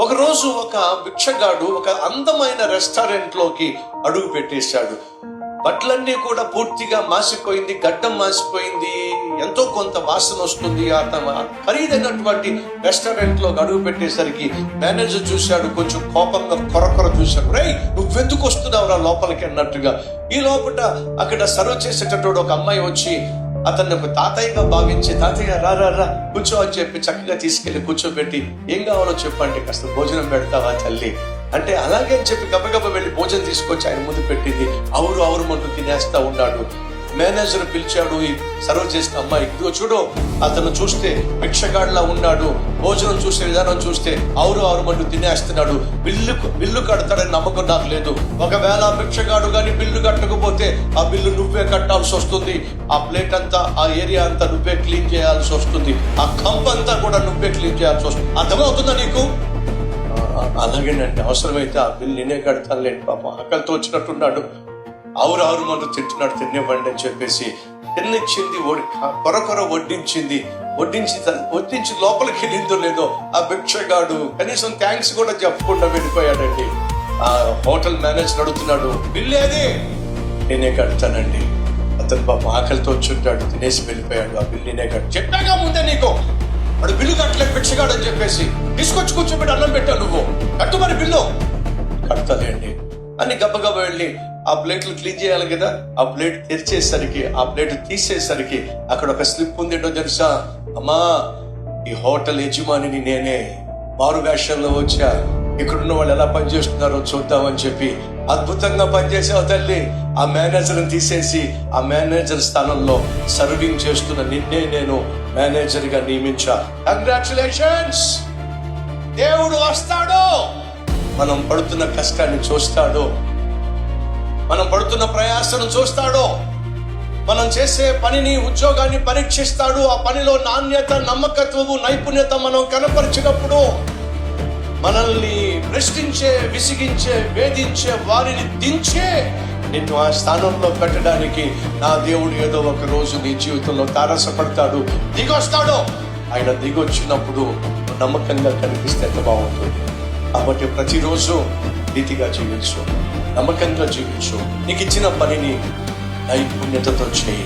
ఒకరోజు ఒక భిక్షగాడు ఒక అందమైన రెస్టారెంట్లోకి అడుగు పెట్టేశాడు. బట్టలన్నీ కూడా పూర్తిగా మాసిపోయింది, గడ్డం మాసిపోయింది, ఎంతో కొంత వాసన వస్తుంది. అతను ఖరీదైనటువంటి రెస్టారెంట్ లో అడుగు పెట్టేసరికి మేనేజర్ చూశాడు, కొంచెం కోపంగా కొరకొర చూశాడు. రేయ్, నువ్వెందుకు వస్తున్నావురా లోపలికి అన్నట్టుగా. ఈ లోపల అక్కడ సర్వ్ చేసేటటువంటి ఒక అమ్మాయి వచ్చి అతన్ని ఒక తాతయ్యగా భావించి, తాతయ్య రా రా రా కూర్చో అని చెప్పి చక్కగా తీసుకెళ్లి కూర్చోబెట్టి, ఏం కావాలో చెప్పండి, కాస్త భోజనం పెడతావా తల్లి అంటే, అలాగే అని చెప్పి గబగబ వెళ్ళి భోజనం తీసుకొచ్చి ఆయన ముందు పెట్టింది. అవురు మంటూ తినేస్తా ఉన్నాడు. మేనేజర్ పిలిచాడు ఈ సర్వ్ చేసిన అమ్మాయి, ఇదిగో చూడు, అతను చూస్తే భిక్షగాడిలా ఉన్నాడు, భోజనం చూసే విధానం చూస్తే అవురు మంటూ తినేస్తున్నాడు, బిల్లు కడతాడని నమ్మకం నాకు లేదు. ఒకవేళ భిక్షగాడు కానీ బిల్లు కట్టకపోతే ఆ బిల్లు నువ్వే కట్టాల్సి వస్తుంది, ఆ ప్లేట్ అంతా, ఆ ఏరియా అంతా నువ్వే క్లీన్ చేయాల్సి వస్తుంది, ఆ కంప్ అంతా కూడా నువ్వే క్లీన్ చేయాల్సి వస్తుంది. అర్థమవుతుందా నీకు? అలాగేనండి, అవసరమైతే ఆ బిల్లు నేనే కడతాను లేండి. పాపం ఆకలితో వచ్చినట్టున్నాడు, ఆవురు మందు తింటున్నాడు, తినేవ్వండి అని చెప్పేసి తిన్నిచ్చింది. కొరకొర వడ్డించి లోపలికి వెళ్ళిందో లేదో ఆ భిక్షగాడు కనీసం థ్యాంక్స్ కూడా చెప్పకుండా వెళ్ళిపోయాడండి. ఆ హోటల్ మేనేజర్ అడుగుతున్నాడు, బిల్లు ఏది? నేనే కడతానండి. అతను పాపం ఆకలితో వచ్చుంటాడు, తినేసి వెళ్ళిపోయాడు. ఆ బిల్లు నేనే కట్ట చెప్పాగా ముందే నీకు, వాడు బిల్లు కట్టలేదు భిక్షగాడు అని చెప్పేసి తీసుకొచ్చి కూర్చోబెట్టి అన్నం పెట్టావు, నువ్వు కట్టు మరి బిల్లు. కడతాలేండి అని గబగబ వెళ్ళి ఆ ప్లేట్లు క్లీన్ చేయాలి కదా, ఆ ప్లేట్ తెరిచేసరికి, ఆ ప్లేట్ తీసేసరికి అక్కడ ఒక స్లిప్ ఉంది. ఏంటో తెలుసా? అమ్మా, ఈ హోటల్ యజమానిని నేనే, మారు వేషంలో వచ్చా, ఇక్కడున్న వాళ్ళు ఎలా పనిచేస్తున్నారో చూద్దామని చెప్పి అద్భుతంగా పనిచేసావు తల్లి. ఆ మేనేజర్ని తీసేసి ఆ మేనేజర్ స్థానంలో సర్వింగ్ చేస్తున్న నిన్నే నేను మేనేజర్ గా నియమించా. కంగ్రాచులేషన్స్. దేవుడు వస్తాడు, మనం పడుతున్న కష్టాన్ని చూస్తాడు, మనం పడుతున్న ప్రయాసను చూస్తాడు, మనం చేసే పనిని, ఉద్యోగాన్ని పరీక్షిస్తాడు. ఆ పనిలో నాణ్యత, నమ్మకత్వము, నైపుణ్యత మనం కనపరిచినప్పుడు మనల్ని ప్రశ్నించే, విసిగించే, వేధించే వారిని దించే నిన్ను ఆ స్థానంలో పెట్టడానికి నా దేవుడు ఏదో ఒక రోజు నీ జీవితంలో తారసపడతాడు, దిగొస్తాడు. ఆయన దిగొచ్చినప్పుడు నమ్మకంగా కనిపిస్తే ఎంత బాగుంటుంది. కాబట్టి ప్రతిరోజు నీతిగా జీవించు, నమ్మకంగా జీవించు, నీకు ఇచ్చిన పనిని నైపుణ్యతతో చేయి.